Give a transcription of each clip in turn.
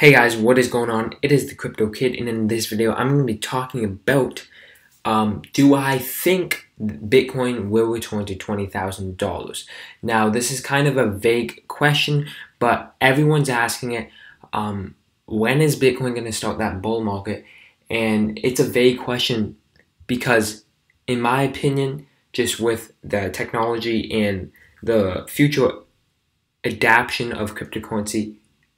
Hey guys, what is going on? It is the Crypto Kid, and in this video, I'm going to be talking about do I think Bitcoin will return to $20,000? Now, this is kind of a vague question, but everyone's asking it. When is Bitcoin going to start that bull market? And it's a vague question because, in my opinion, just with the technology and the future adaptation of cryptocurrency,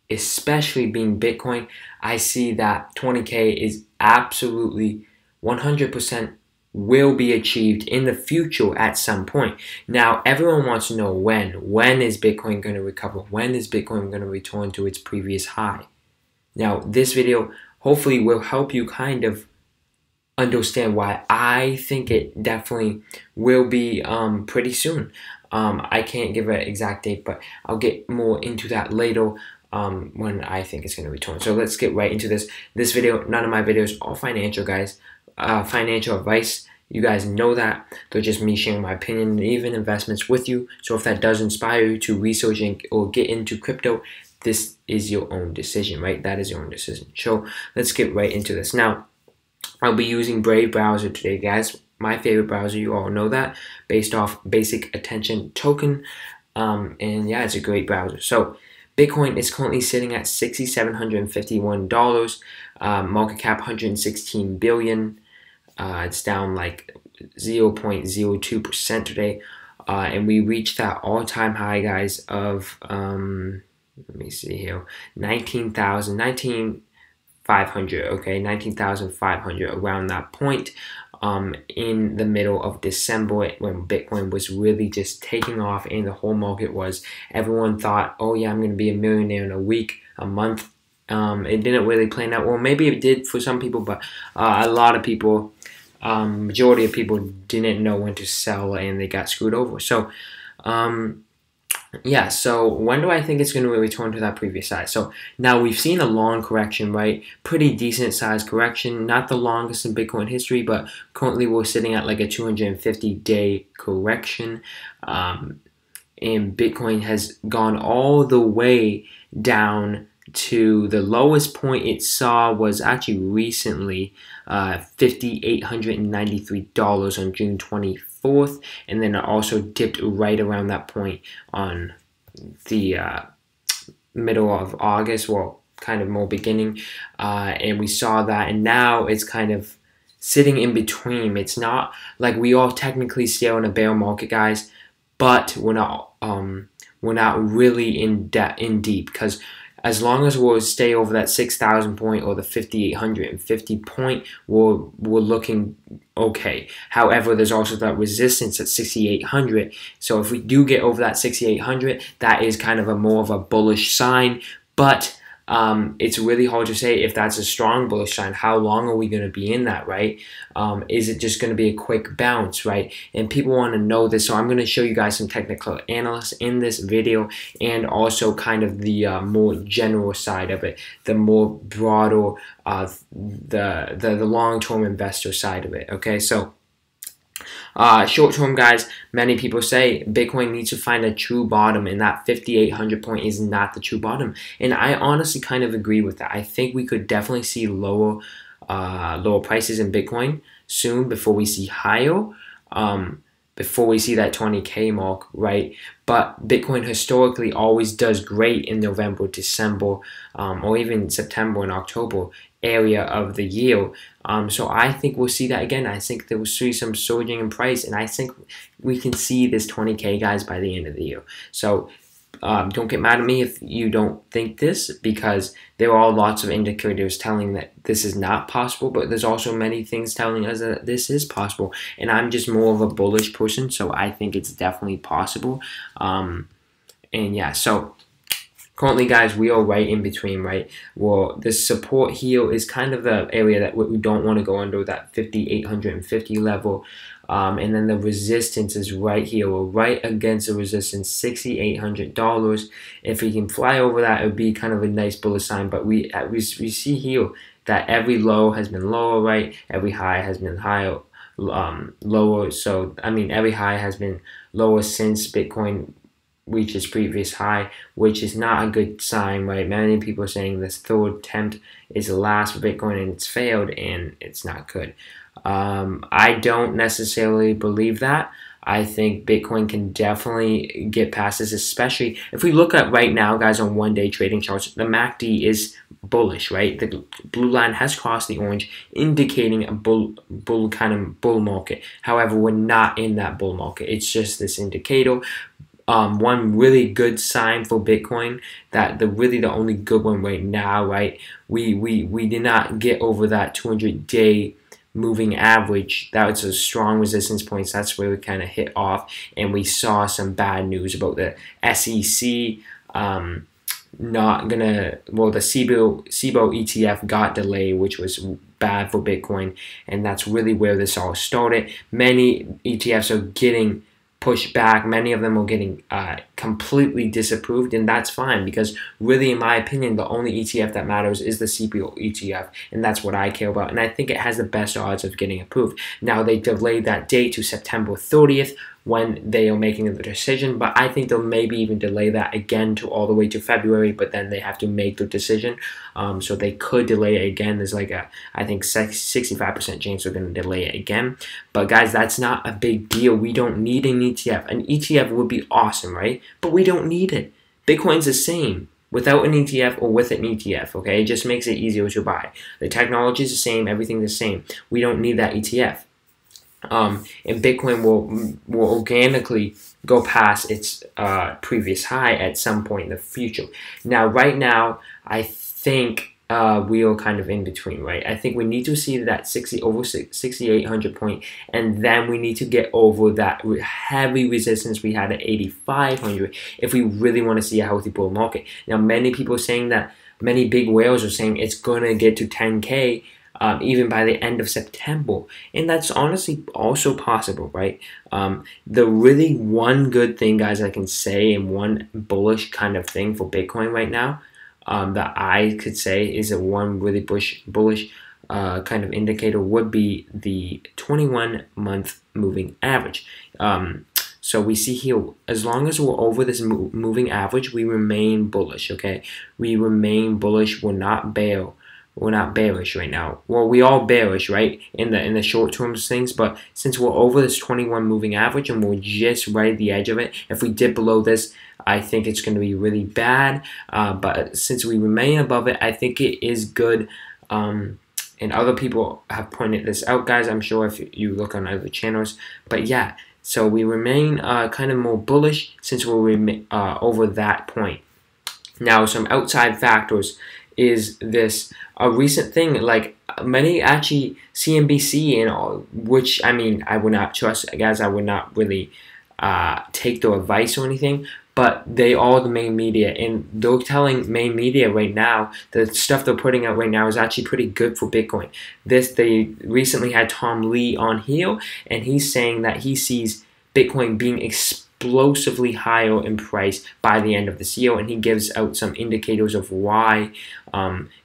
especially being Bitcoin, I see that 20K is absolutely 100% will be achieved in the future at some point. Now, everyone wants to know when. When is Bitcoin going to recover? When is Bitcoin going to return to its previous high? Now, this video hopefully will help you kind of understand why I think it definitely will be pretty soon. I can't give an exact date, but I'll get more into that later. When I think it's going to return. So let's get right into this. This video, none of my videos are financial, guys. Financial advice, you guys know that. They're just me sharing my opinion and even investments with you. So if that does inspire you to research or get into crypto, this is your own decision, right? That is your own decision. So let's get right into this. Now, I'll be using Brave browser today, guys. My favorite browser, you all know that, based off Basic Attention Token. And yeah, it's a great browser. So Bitcoin is currently sitting at $6,751, market cap 116 billion. It's down like 0.02% today, and we reached that all-time high, guys, of let me see here, 19,500. Okay, 19,500, around that point. In the middle of December, when Bitcoin was really just taking off and the whole market was, everyone thought, oh yeah, I'm going to be a millionaire in a week, a month. It didn't really play out well. Maybe it did for some people, but a lot of people, majority of people didn't know when to sell and they got screwed over. So, yeah, so when do I think it's going to return to that previous size? So now we've seen a long correction, right? Pretty decent size correction. Not the longest in Bitcoin history, but currently we're sitting at like a 250-day correction. And Bitcoin has gone all the way down to the lowest point it saw was actually recently $5,893 on June 24th, and then it also dipped right around that point on the middle of August, well, kind of more beginning, and we saw that, and now it's kind of sitting in between. It's not like we are technically still in a bear market, guys, but we're not really in deep, because as long as we'll stay over that 6,000 point or the 5,850 point, we're looking okay. However, there's also that resistance at 6,800. So if we do get over that 6,800, that is kind of more of a bullish sign. But it's really hard to say if that's a strong bullish sign. How long are we going to be in that, right? Is it just going to be a quick bounce, right? And people want to know this, so I'm going to show you guys some technical analysis in this video, and also kind of the more general side of it, the more broader, the long-term investor side of it. Okay, so short term, guys, many people say Bitcoin needs to find a true bottom, and that 5,800 point is not the true bottom. And I honestly kind of agree with that. I think we could definitely see lower prices in Bitcoin soon before we see higher, before we see that 20K mark, right? But Bitcoin historically always does great in November, December, or even September and October area of the year. So I think we'll see that again. I think there will see some surging in price, and I think we can see this 20K, guys, by the end of the year. So don't get mad at me if you don't think this, because there are lots of indicators telling that this is not possible, but there's also many things telling us that this is possible. And I'm just more of a bullish person, so I think it's definitely possible. And yeah, so currently, guys, we are right in between, right? Well, the support here is kind of the area that we don't want to go under, that 5,850 level. And then the resistance is right here. We're right against the resistance, $6,800. If we can fly over that, it would be kind of a nice bullish sign. But we see here that every low has been lower, right? Every high has been higher, lower. So, I mean, every high has been lower since Bitcoin reach its previous high, which is not a good sign, right? Many people are saying this third attempt is the last for Bitcoin and it's failed, and it's not good. I don't necessarily believe that. I think Bitcoin can definitely get past this, especially if we look at right now, guys, on one-day trading charts. The MACD is bullish, right? The blue line has crossed the orange, indicating a bull market. However, we're not in that bull market. It's just this indicator. One really good sign for Bitcoin, that the only good one right now, right? We did not get over that 200-day moving average. That was a strong resistance points. That's where we kind of hit off, and we saw some bad news about the SEC not gonna, well, the SIBO ETF got delayed, which was bad for Bitcoin, and that's really where this all started. Many ETFs are getting pushed back. Many of them are getting completely disapproved, and that's fine, because really, in my opinion, the only ETF that matters is the CPO ETF, and that's what I care about, and I think it has the best odds of getting approved. Now, they delayed that date to September 30th when they are making the decision, but I think they'll maybe even delay that again to all the way to February, but then they have to make the decision, so they could delay it again. There's like a, I think, 65% chance they're going to delay it again, but guys, that's not a big deal. We don't need an ETF. An ETF would be awesome, right? But we don't need it. Bitcoin's the same without an ETF or with an ETF, okay? It just makes it easier to buy. The technology is the same, everything's the same. We don't need that ETF. And Bitcoin will organically go past its previous high at some point in the future. Now, right now, I think we are kind of in between, right? I think we need to see that over 6,800 point, and then we need to get over that heavy resistance we had at 8,500 if we really want to see a healthy bull market. Now, many people are saying that, many big whales are saying it's gonna get to 10K. Even by the end of September, and that's honestly also possible, right? The really one good thing, guys, I can say, and one bullish kind of thing for Bitcoin right now, that I could say is a one really bullish kind of indicator would be the 21-month moving average. So we see here, as long as we're over this moving average, we remain bullish, okay? We remain bullish. We're not bearish right now. Well, we all bearish, right, in the short term things, but since we're over this 21 moving average and we're just right at the edge of it, if we dip below this, I think it's going to be really bad. But since we remain above it, I think it is good. And other people have pointed this out, guys, I'm sure, if you look on other channels. But yeah, so we remain kind of more bullish since we're over that point. Now, some outside factors is this a recent thing, like many actually CNBC and all, which, I mean, I would not trust, guys. I would not really take their advice or anything, but they are the main media, and they're telling main media right now the stuff they're putting out right now is actually pretty good for Bitcoin. They recently had Tom Lee on here, and he's saying that he sees Bitcoin being explosively higher in price by the end of this year, and he gives out some indicators of why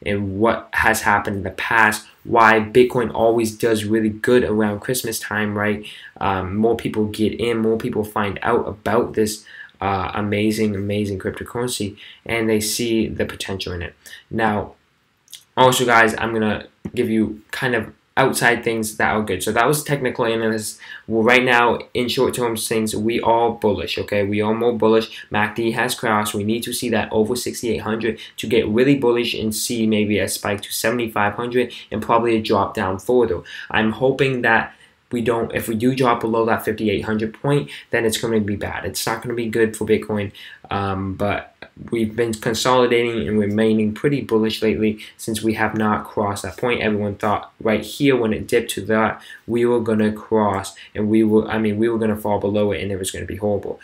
and what has happened in the past, why Bitcoin always does really good around Christmas time, right? More people get in, more people find out about this amazing cryptocurrency, and they see the potential in it. Now, also, guys, I'm gonna give you kind of outside things that are good. So that was technical analysis. Well, right now, in short-term things, we are bullish, okay? We are more bullish. MACD has crossed. We need to see that over 6,800 to get really bullish and see maybe a spike to 7,500 and probably a drop down further. I'm hoping that if we do drop below that 5,800 point, then it's going to be bad. It's not going to be good for Bitcoin, but we've been consolidating and remaining pretty bullish lately since we have not crossed that point. Everyone thought right here when it dipped to that, we were going to cross, and we were going to fall below it, and it was going to be horrible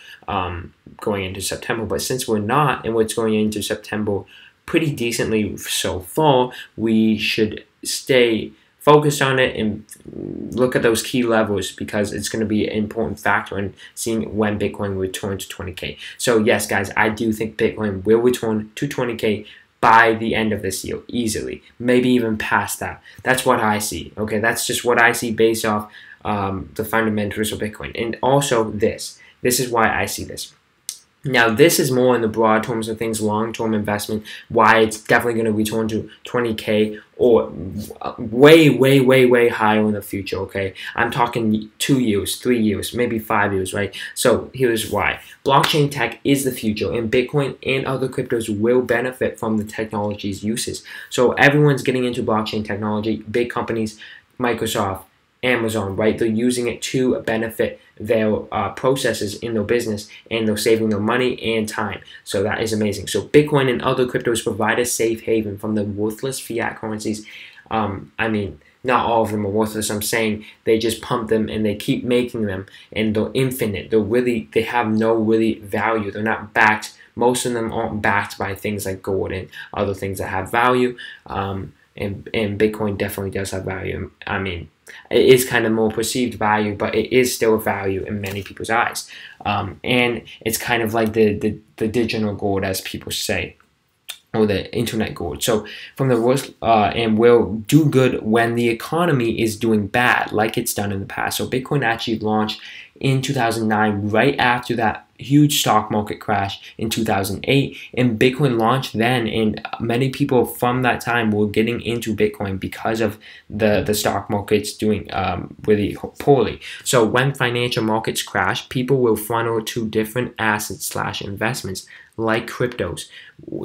going into September. But since we're not, and what's going into September pretty decently so far, we should stay focused on it and look at those key levels, because it's going to be an important factor in seeing when Bitcoin will return to 20K. So yes, guys, I do think Bitcoin will return to 20K by the end of this year, easily, maybe even past that. That's what I see. Okay, that's just what I see based off the fundamentals of Bitcoin. And also this is why I see this. Now, this is more in the broad terms of things, long-term investment, why it's definitely going to return to 20K or way, way, way, way higher in the future, okay? I'm talking 2 years, 3 years, maybe 5 years, right? So here's why. Blockchain tech is the future, and Bitcoin and other cryptos will benefit from the technology's uses. So everyone's getting into blockchain technology, big companies, Microsoft, Amazon, right? They're using it to benefit their processes in their business, and they're saving their money and time. So that is amazing. So Bitcoin and other cryptos provide a safe haven from the worthless fiat currencies. I mean, not all of them are worthless. I'm saying they just pump them and they keep making them, and they're infinite. They have no really value. They're not backed. Most of them aren't backed by things like gold and other things that have value. And Bitcoin definitely does have value. I mean, it is kind of more perceived value, but it is still a value in many people's eyes. And it's kind of like the digital gold, as people say, or the internet gold. So from the worst, and will do good when the economy is doing bad, like it's done in the past. So Bitcoin actually launched in 2009, right after that huge stock market crash in 2008, and Bitcoin launched then, and many people from that time were getting into Bitcoin because of the stock markets doing really poorly. So when financial markets crash, people will funnel to different assets / investments like cryptos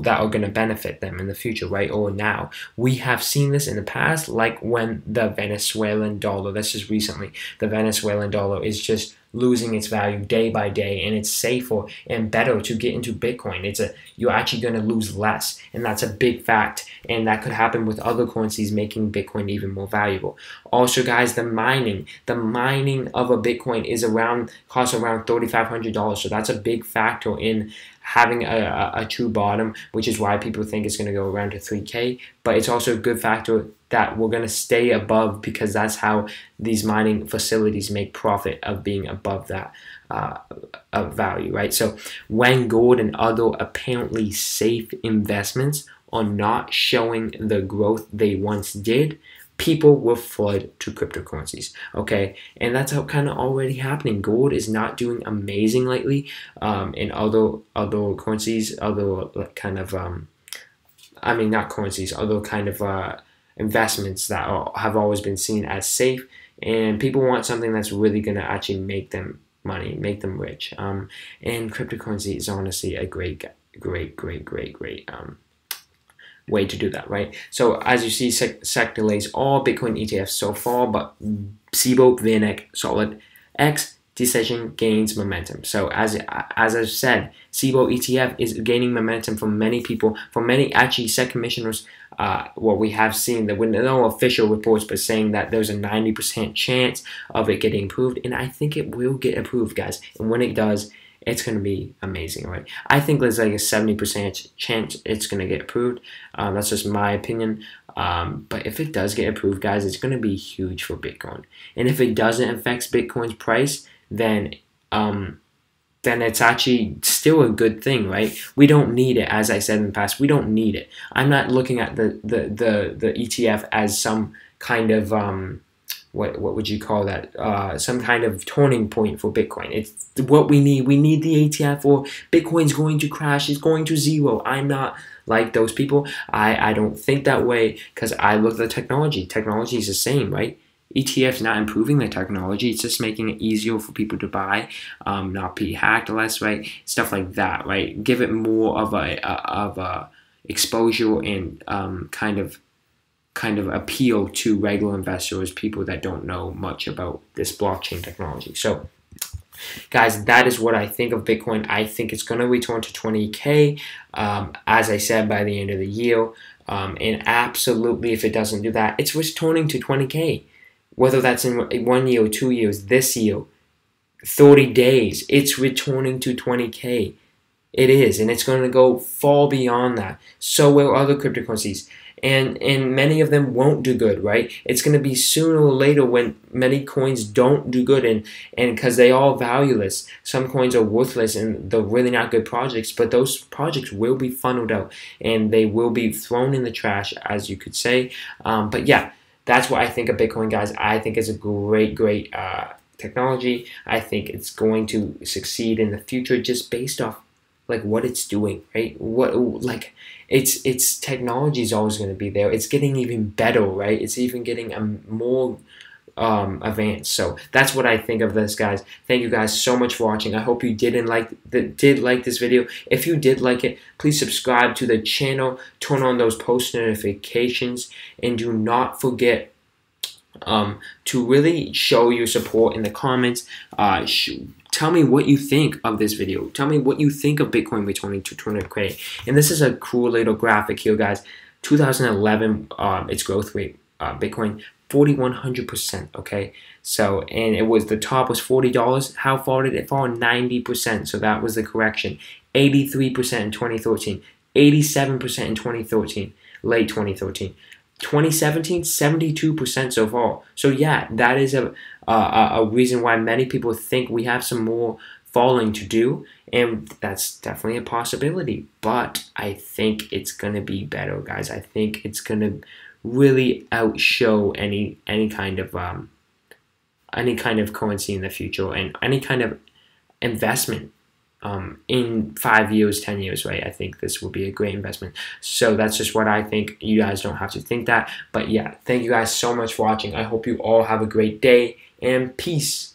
that are going to benefit them in the future, right? Or now. We have seen this in the past, like when the Venezuelan dollar, this is recently, the Venezuelan dollar is just losing its value day by day, and it's safer and better to get into Bitcoin. You're actually going to lose less, and that's a big fact, and that could happen with other currencies, making Bitcoin even more valuable. Also, guys, the mining of a Bitcoin costs around $3,500, so that's a big factor in having a true bottom, which is why people think it's going to go around to 3K, but it's also a good factor that we're going to stay above, because that's how these mining facilities make profit, of being above that value, right? So when gold and other apparently safe investments are not showing the growth they once did, people will flood to cryptocurrencies, okay? And that's how kind of already happening. Gold is not doing amazing lately, in other currencies, other kind of, I mean, not currencies, other kind of investments that have always been seen as safe, and people want something that's really going to actually make them money, make them rich. And cryptocurrency is honestly a great way to do that, right? So as you see, SEC delays all Bitcoin ETFs so far, but Cboe, VanEck, Solid, X decision gains momentum. So as I've said, Cboe ETF is gaining momentum from many people, from many actually SEC commissioners. What we have seen, there were no official reports, but saying that there's a 90% chance of it getting approved, and I think it will get approved, guys. And when it does, it's going to be amazing, right? I think there's like a 70% chance it's going to get approved. That's just my opinion. But if it does get approved, guys, it's going to be huge for Bitcoin. And if it doesn't affect Bitcoin's price, then it's actually still a good thing, right? We don't need it, as I said in the past. We don't need it. I'm not looking at the ETF as some kind of what would you call that? Some kind of turning point for Bitcoin. It's what we need. We need the ETF, or Bitcoin's going to crash. It's going to zero. I'm not like those people. I don't think that way, because I look at the technology. Technology is the same, right? ETF's not improving the technology. It's just making it easier for people to buy, not be hacked less, right? Stuff like that, right? Give it more of a exposure and kind of appeal to regular investors, people that don't know much about this blockchain technology. So, guys, that is what I think of Bitcoin. I think it's going to return to 20K, as I said, by the end of the year. And absolutely, if it doesn't do that, it's returning to 20K. Whether that's in 1 year or 2 years, this year, 30 days, it's returning to 20K. It is, and it's going to go far beyond that. So will other cryptocurrencies. And many of them won't do good, right? It's going to be sooner or later when many coins don't do good, and because they are valueless. Some coins are worthless and they're really not good projects, but those projects will be funneled out and they will be thrown in the trash, as you could say. But yeah, that's what I think of Bitcoin, guys. I think it's a great technology. I think it's going to succeed in the future, just based off like what it's doing, right? What like it's technology is always going to be there. It's getting even better, right? It's even getting more advanced. So that's what I think of this, guys. Thank you guys so much for watching. I hope you did like this video. If you did like it, please subscribe to the channel, turn on those post notifications, and do not forget to really show your support in the comments. Tell me what you think of this video. Tell me what you think of Bitcoin returning to 200K. And this is a cool little graphic here, guys. 2011, its growth rate, Bitcoin 4,100%. Okay, so and it was the top was $40. How far did it fall? 90%. So that was the correction. 83% in 2013, 87% in 2013, late 2013. 2017, 72% so far. So yeah, that is a reason why many people think we have some more falling to do, and that's definitely a possibility. But I think it's gonna be better, guys. I think it's gonna really outshow any kind of currency in the future and any kind of investment. In 5 years, 10 years, right? I think this will be a great investment. So that's just what I think. You guys don't have to think that. But yeah, thank you guys so much for watching. I hope you all have a great day, and peace.